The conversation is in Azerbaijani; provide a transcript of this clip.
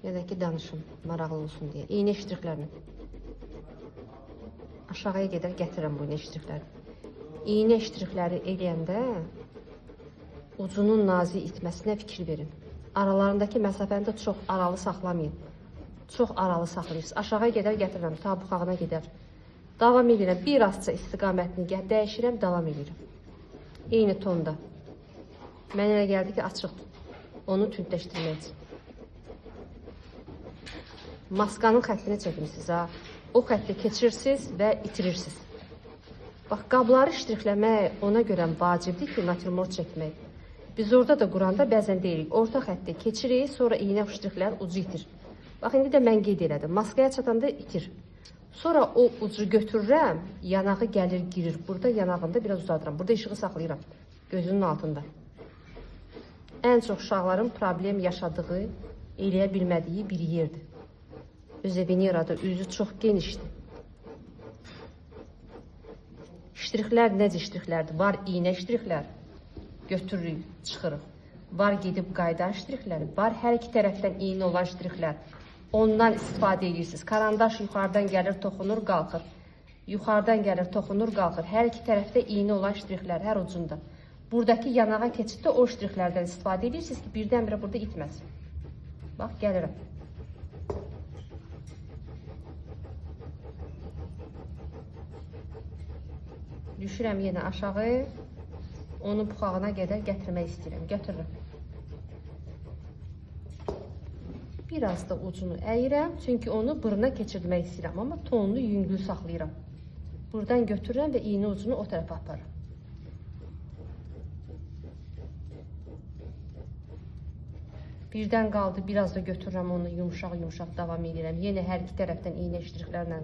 Ya da ki danışım, maraqlı olsun deyə. İğnə ştrixlərini. Aşağıya qədər gətirəm bu iğnə ştrixləri. İğnə ştrixləri eləyəndə ucunun nazik itməsinə fikir verin. Aralarındakı məsafəni də çox aralı saxlamayın. Çox aralı saxlayırsınız. Aşağıya qədər gətirirəm, ta buxağına gedər. Davam edirəm, bir azca istiqamətini dəyişirəm, davam edirəm. Eyni tonda. Mənə elə gəldi ki, açıqdır. Onu tündləşdirmək üçün. Maskanın xəttini çəkmişsiniz, ha. O xətti keçirirsiniz və itirirsiniz. Bax, qabları ştrixləmək ona görə vacibdir ki, natürmort çəkmək. Biz orada da quranda bəzən deyirik, orta xətti keçirik, sonra iğnə ştrixlər ucu itir. Bax, indi də mən qeyd elədim, maskaya çatanda itir. Sonra o ucu götürürəm, yanağı gəlir, girir. Burada yanağında biraz uzadıram. Burada işığı saxlayıram, gözünün altında. Ən çox uşaqların problem yaşadığı, eləyə bilmədiyi bir yerdir. Özə Venerada üzü çox genişdir. Ştrixlər necə ştrixlərdir? Var iğnə ştrixlər, götürürük, çıxırıq. Var gedib qaydan ştrixləri, var hər iki tərəfdən iğnə olan ştrixlər. Ondan istifadə edirsiniz. Karandaş yuxarıdan gəlir, toxunur, qalxır. Yuxarıdan gəlir, toxunur, qalxır. Hər iki tərəfdə iğnə olan ştrixlər, hər ucunda. Buradakı yanağa keçiddə o ştrixlərdən istifadə edirsiniz ki, birdən-birə burada itməsin. Bax, gəlirəm. Düşürəm yenə aşağı, onu buxağına qədər gətirmək istəyirəm. Götürürəm. Biraz da ucunu əyirəm, çünki onu buruna keçirmək istəyirəm, amma tonunu yüngül saxlayıram. Buradan götürürəm və iğnə ucunu o tərəfə aparıram. Birdən qaldı, biraz da götürürəm onu, yumuşaq-yumuşaq davam edirəm. Yenə hər iki tərəfdən iğnə ştrixlərlə